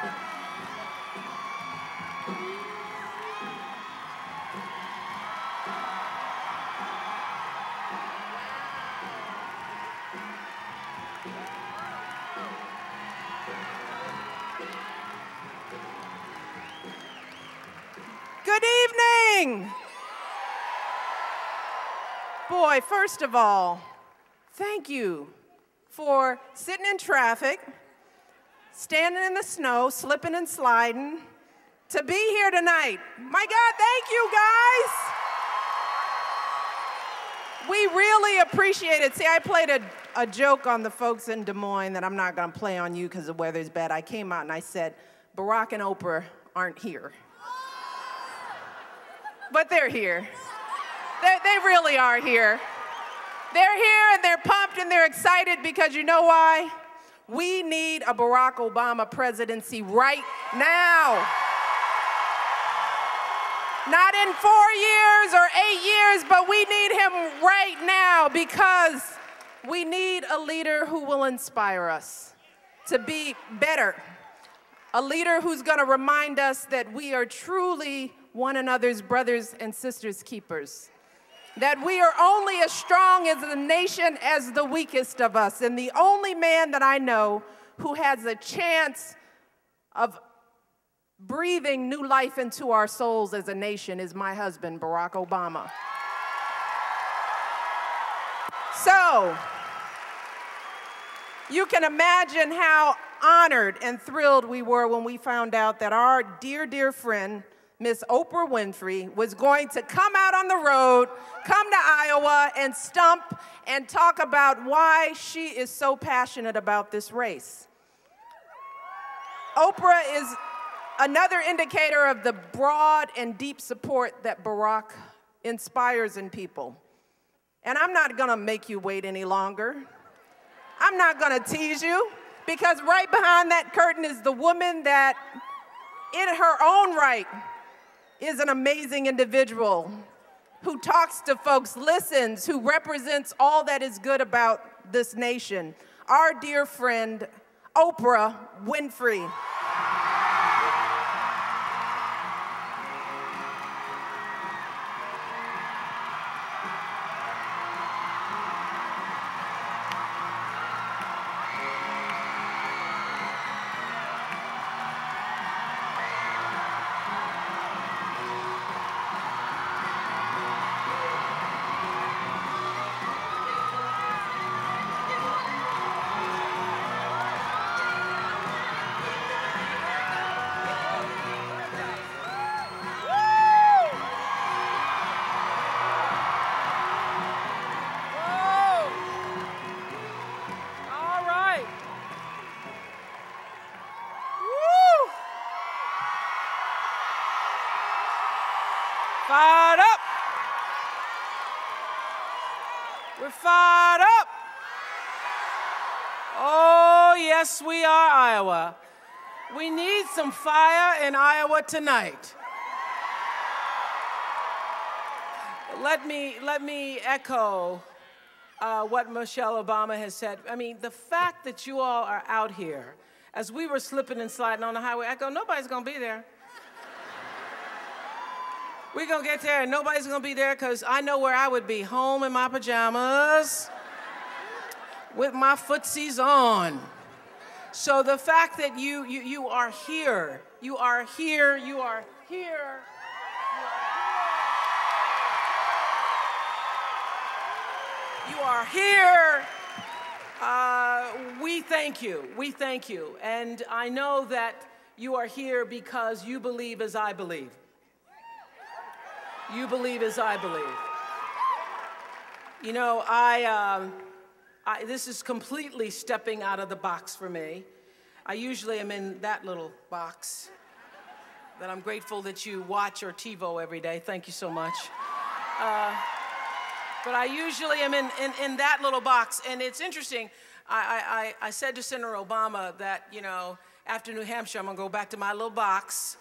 Good evening. Boy, first of all, thank you for sitting in traffic, standing in the snow, slipping and sliding, to be here tonight. My God, thank you, guys. We really appreciate it. See, I played a joke on the folks in Des Moines that I'm not going to play on you because the weather's bad. I came out and I said, Barack and Oprah aren't here. But they're here. They really are here. They're here and they're pumped and they're excited because you know why? We need a Barack Obama presidency right now. Not in 4 years or 8 years, but we need him right now because we need a leader who will inspire us to be better. A leader who's going to remind us that we are truly one another's brothers and sisters keepers. That we are only as strong as a nation as the weakest of us. And the only man that I know who has a chance of breathing new life into our souls as a nation is my husband, Barack Obama. So, you can imagine how honored and thrilled we were when we found out that our dear, dear friend, Miss Oprah Winfrey, was going to come out on the road, come to Iowa, and stump and talk about why she is so passionate about this race. Oprah is another indicator of the broad and deep support that Barack inspires in people. And I'm not gonna make you wait any longer. I'm not gonna tease you, because right behind that curtain is the woman that, in her own right, is an amazing individual who talks to folks, listens, who represents all that is good about this nation. Our dear friend, Oprah Winfrey. Fired up. We're fired up. Oh, yes, we are, Iowa. We need some fire in Iowa tonight. Let me echo what Michelle Obama has said. I mean, the fact that you all are out here, as we were slipping and sliding on the highway, I go, nobody's gonna be there. We're gonna get there and nobody's gonna be there because I know where I would be, home in my pajamas with my footsies on. So the fact that you are here, you are here, you are here, you are here, we thank you, we thank you. And I know that you are here because you believe as I believe. You believe as I believe. You know, this is completely stepping out of the box for me. I usually am in that little box that I'm grateful that you watch or TiVo every day. Thank you so much. But I usually am in that little box. And it's interesting, I said to Senator Obama that, you know, after New Hampshire, I'm gonna go back to my little box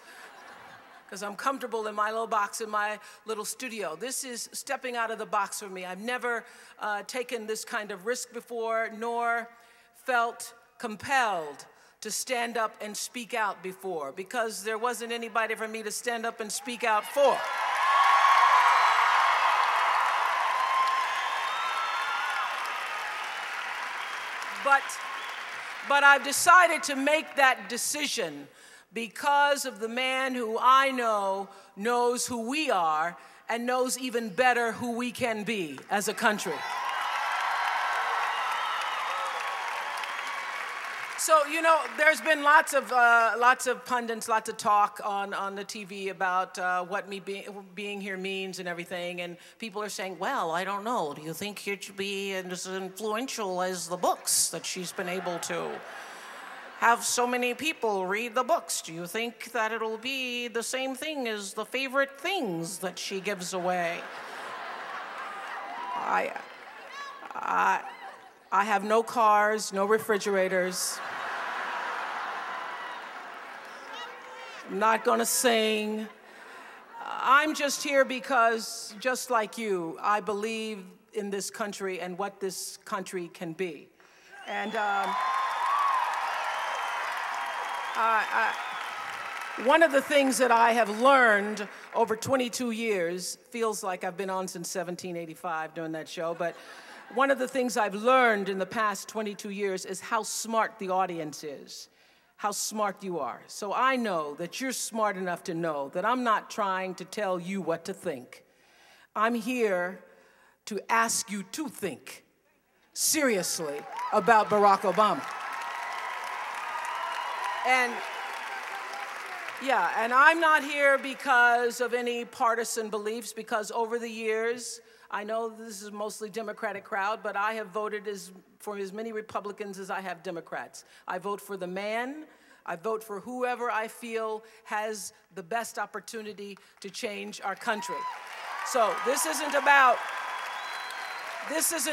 because I'm comfortable in my little box in my little studio. This is stepping out of the box for me. I've never taken this kind of risk before, nor felt compelled to stand up and speak out before, because there wasn't anybody for me to stand up and speak out for. But I've decided to make that decision because of the man who I know knows who we are and knows even better who we can be as a country. So, you know, there's been lots of pundits, lots of talk on the TV about what me being here means and everything, and people are saying, well, I don't know, do you think it should be as influential as the books that she's been able to have so many people read the books? Do you think that it'll be the same thing as the favorite things that she gives away? I have no cars, no refrigerators. I'm not gonna sing. I'm just here because, just like you, I believe in this country and what this country can be. And one of the things that I have learned over 22 years, feels like I've been on since 1785 doing that show, but one of the things I've learned in the past 22 years is how smart the audience is, how smart you are. So I know that you're smart enough to know that I'm not trying to tell you what to think. I'm here to ask you to think seriously about Barack Obama. And yeah, and I'm not here because of any partisan beliefs, because over the years, I know this is a mostly Democratic crowd, but I have voted for as many Republicans as I have Democrats. I vote for the man. I vote for whoever I feel has the best opportunity to change our country. So this isn't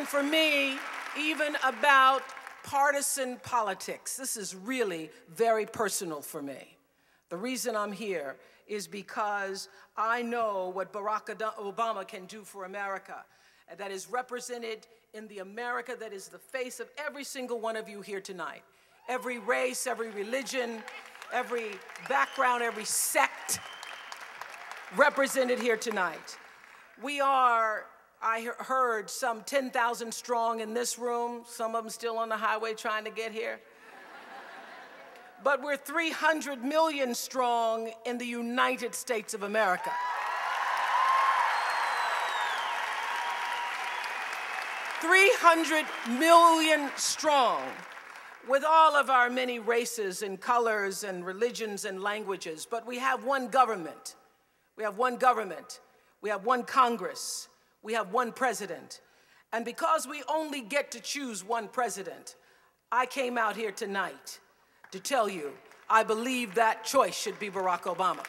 for me even about partisan politics. This is really very personal for me. The reason I'm here is because I know what Barack Obama can do for America, and that is represented in the America that is the face of every single one of you here tonight. Every race, every religion, every background, every sect represented here tonight. We are, I heard, some 10,000 strong in this room, some of them still on the highway trying to get here. But we're 300 million strong in the United States of America. $300 million strong, with all of our many races and colors and religions and languages. But we have one government. We have one government. We have one Congress. We have one president. And because we only get to choose one president, I came out here tonight to tell you I believe that choice should be Barack Obama.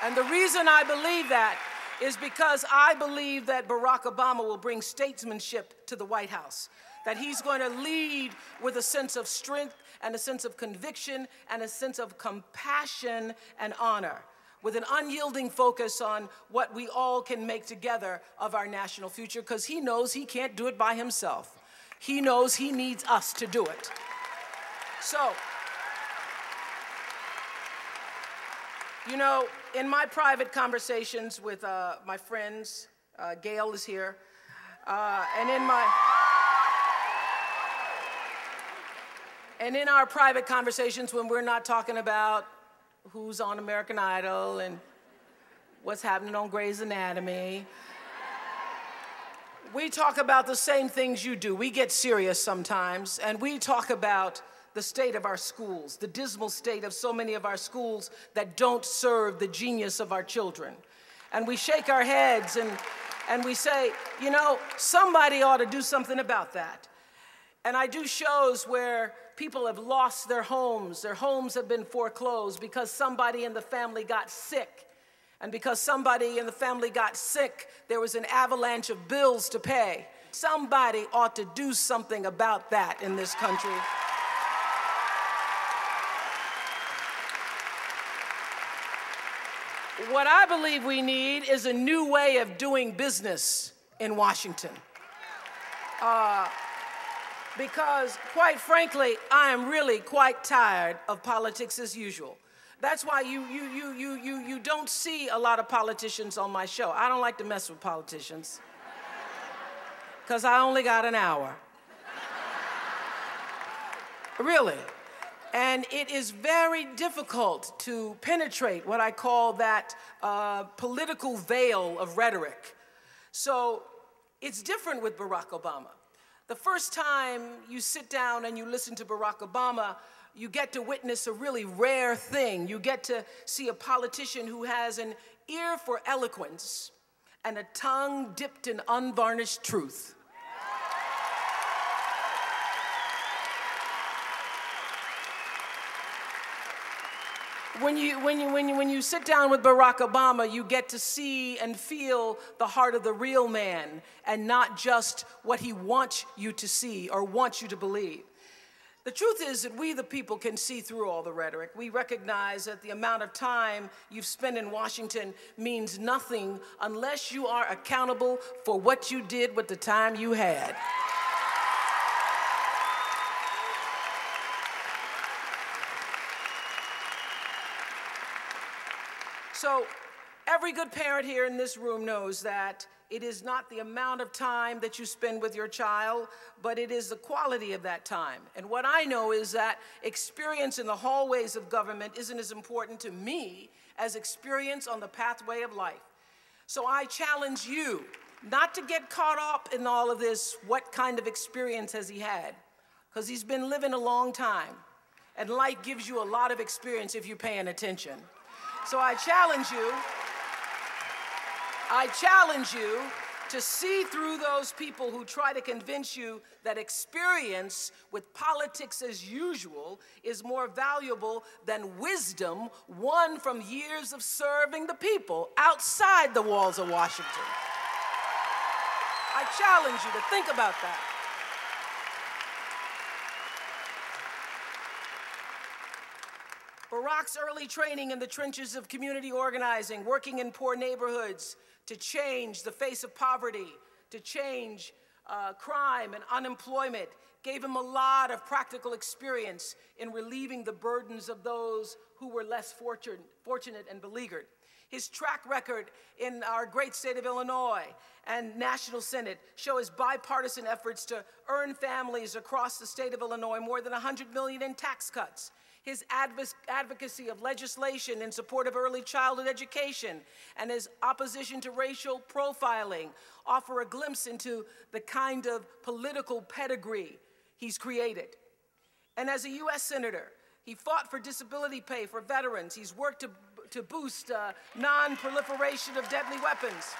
And the reason I believe that is because I believe that Barack Obama will bring statesmanship to the White House, that he's going to lead with a sense of strength and a sense of conviction and a sense of compassion and honor, with an unyielding focus on what we all can make together of our national future, because he knows he can't do it by himself. He knows he needs us to do it. So, you know, in my private conversations with my friends, Gail is here, and in our private conversations when we're not talking about who's on American Idol and what's happening on Grey's Anatomy, we talk about the same things you do. We get serious sometimes, and we talk about the state of our schools, the dismal state of so many of our schools that don't serve the genius of our children. And we shake our heads and we say, you know, somebody ought to do something about that. And I do shows where people have lost their homes have been foreclosed because somebody in the family got sick. And because somebody in the family got sick, there was an avalanche of bills to pay. Somebody ought to do something about that in this country. What I believe we need is a new way of doing business in Washington. Because, quite frankly, I am really quite tired of politics as usual. That's why you don't see a lot of politicians on my show. I don't like to mess with politicians, because I only got an hour. Really. And it is very difficult to penetrate what I call that political veil of rhetoric. So it's different with Barack Obama. The first time you sit down and you listen to Barack Obama, you get to witness a really rare thing. You get to see a politician who has an ear for eloquence and a tongue dipped in unvarnished truth. When you sit down with Barack Obama, you get to see and feel the heart of the real man and not just what he wants you to see or wants you to believe. The truth is that we, the people, can see through all the rhetoric. We recognize that the amount of time you've spent in Washington means nothing unless you are accountable for what you did with the time you had. So every good parent here in this room knows that it is not the amount of time that you spend with your child, but it is the quality of that time. And what I know is that experience in the hallways of government isn't as important to me as experience on the pathway of life. So I challenge you not to get caught up in all of this, what kind of experience has he had? Because he's been living a long time, and life gives you a lot of experience if you're paying attention. So I challenge you to see through those people who try to convince you that experience with politics as usual is more valuable than wisdom won from years of serving the people outside the walls of Washington. I challenge you to think about that. Barack's early training in the trenches of community organizing, working in poor neighborhoods to change the face of poverty, to change crime and unemployment, gave him a lot of practical experience in relieving the burdens of those who were less fortunate and beleaguered. His track record in our great state of Illinois and National Senate show his bipartisan efforts to earn families across the state of Illinois more than $100 million in tax cuts. His advocacy of legislation in support of early childhood education and his opposition to racial profiling offer a glimpse into the kind of political pedigree he's created. And as a U.S. Senator, he fought for disability pay for veterans. He's worked to boost non-proliferation of deadly weapons.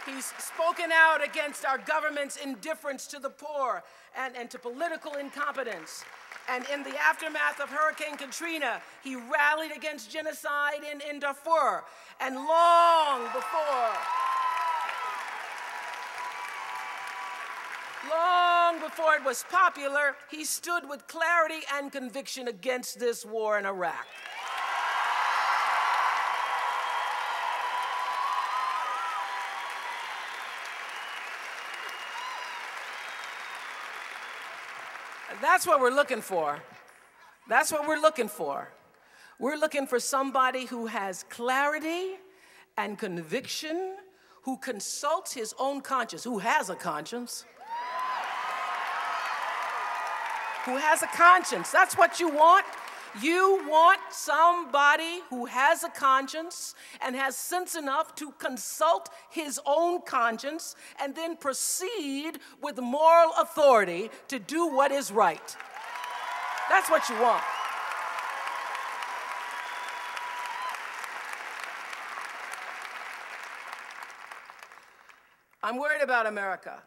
He's spoken out against our government's indifference to the poor and to political incompetence. And in the aftermath of Hurricane Katrina, he rallied against genocide in Darfur. And long before it was popular, he stood with clarity and conviction against this war in Iraq. That's what we're looking for. That's what we're looking for. We're looking for somebody who has clarity and conviction, who consults his own conscience, who has a conscience. Who has a conscience. That's what you want. You want somebody who has a conscience and has sense enough to consult his own conscience and then proceed with moral authority to do what is right. That's what you want. I'm worried about America,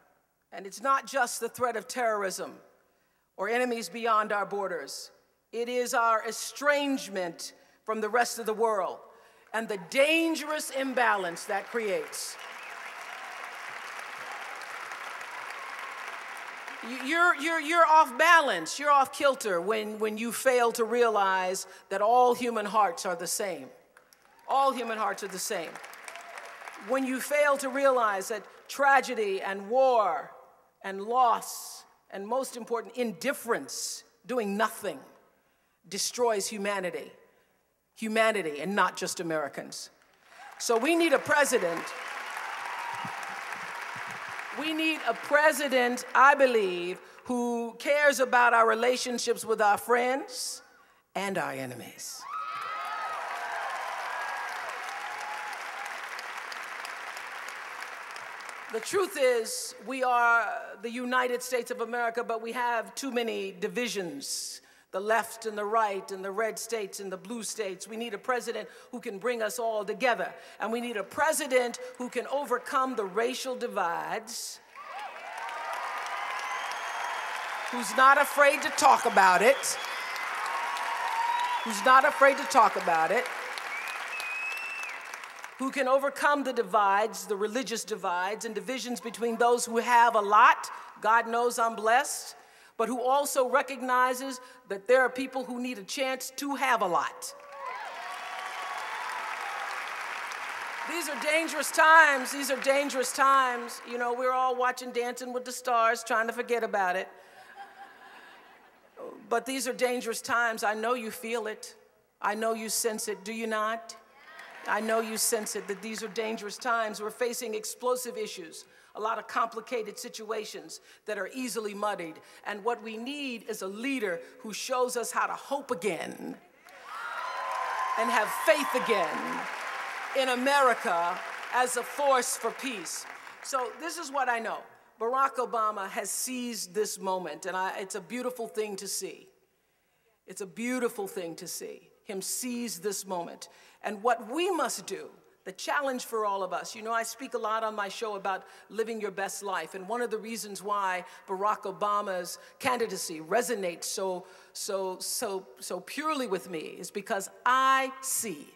and it's not just the threat of terrorism or enemies beyond our borders. It is our estrangement from the rest of the world and the dangerous imbalance that creates. You're off balance, you're off kilter when you fail to realize that all human hearts are the same. All human hearts are the same. When you fail to realize that tragedy and war and loss, and most important, indifference, doing nothing, destroys humanity. Humanity, and not just Americans. So we need a president. We need a president, I believe, who cares about our relationships with our friends and our enemies. The truth is, we are the United States of America, but we have too many divisions. The left and the right, and the red states and the blue states. We need a president who can bring us all together. And we need a president who can overcome the racial divides, who's not afraid to talk about it, who can overcome the divides, the religious divides and divisions between those who have a lot. God knows I'm blessed. But who also recognizes that there are people who need a chance to have a lot. These are dangerous times. These are dangerous times. You know, we're all watching Dancing with the Stars, trying to forget about it. But these are dangerous times. I know you feel it. I know you sense it. Do you not? I know you sense it, that these are dangerous times. We're facing explosive issues. A lot of complicated situations that are easily muddied. And what we need is a leader who shows us how to hope again and have faith again in America as a force for peace. So this is what I know. Barack Obama has seized this moment, and it's a beautiful thing to see. It's a beautiful thing to see him seize this moment. And what we must do, the challenge for all of us, you know, I speak a lot on my show about living your best life, and one of the reasons why Barack Obama's candidacy resonates so purely with me is because I see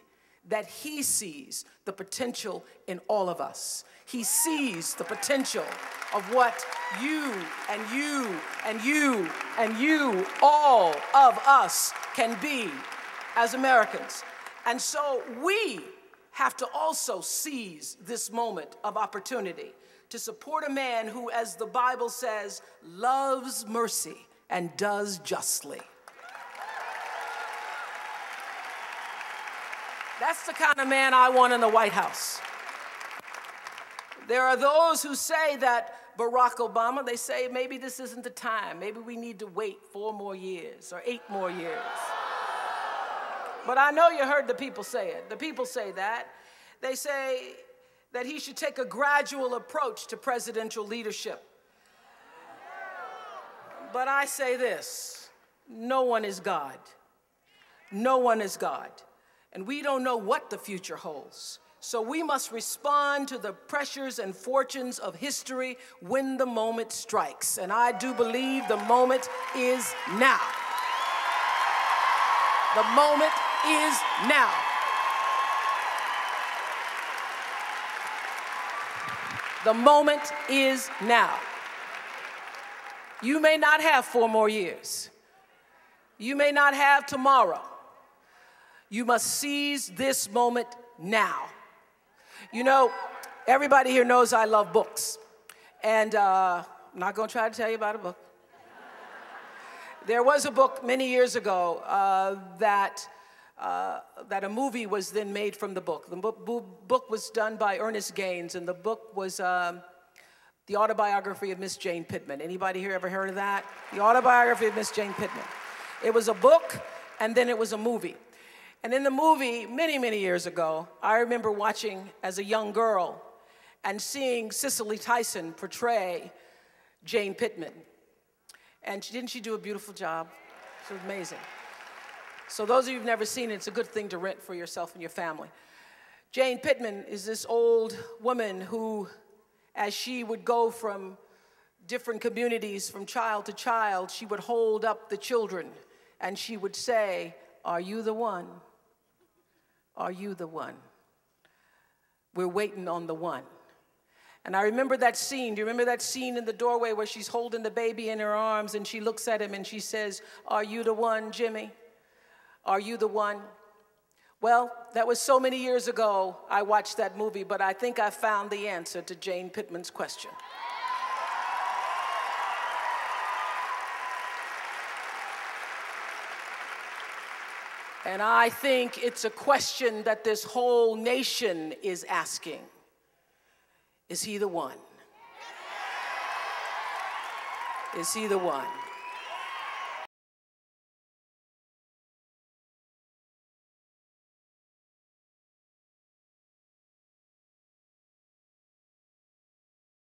that he sees the potential in all of us. He sees the potential of what you and you and you and you, all of us, can be as Americans. And so we have to also seize this moment of opportunity to support a man who, as the Bible says, loves mercy and does justly. That's the kind of man I want in the White House. There are those who say that Barack Obama, they say maybe this isn't the time. Maybe we need to wait 4 more years or 8 more years. But I know you heard the people say it. The people say that. They say that he should take a gradual approach to presidential leadership. But I say this, no one is God. No one is God. And we don't know what the future holds. So we must respond to the pressures and fortunes of history when the moment strikes. And I do believe the moment is now. The moment is now. The moment is now. You may not have 4 more years. You may not have tomorrow. You must seize this moment now. You know, everybody here knows I love books. And I'm not going to try to tell you about a book. There was a book many years ago that a movie was then made from the book. The book was done by Ernest Gaines, and the book was the autobiography of Miss Jane Pittman. Anybody here ever heard of that? The autobiography of Miss Jane Pittman. It was a book, and then it was a movie. And in the movie, many, many years ago, I remember watching as a young girl and seeing Cicely Tyson portray Jane Pittman. And didn't she do a beautiful job? She was amazing. So those of you who've never seen it, it's a good thing to rent for yourself and your family. Jane Pittman is this old woman who, as she would go from different communities, from child to child, she would hold up the children and she would say, "Are you the one? Are you the one? We're waiting on the one." And I remember that scene. Do you remember that scene in the doorway where she's holding the baby in her arms and she looks at him and she says, "Are you the one, Jimmy? Are you the one?" Well, that was so many years ago I watched that movie, but I think I found the answer to Jane Pittman's question. And I think it's a question that this whole nation is asking. Is he the one? Is he the one?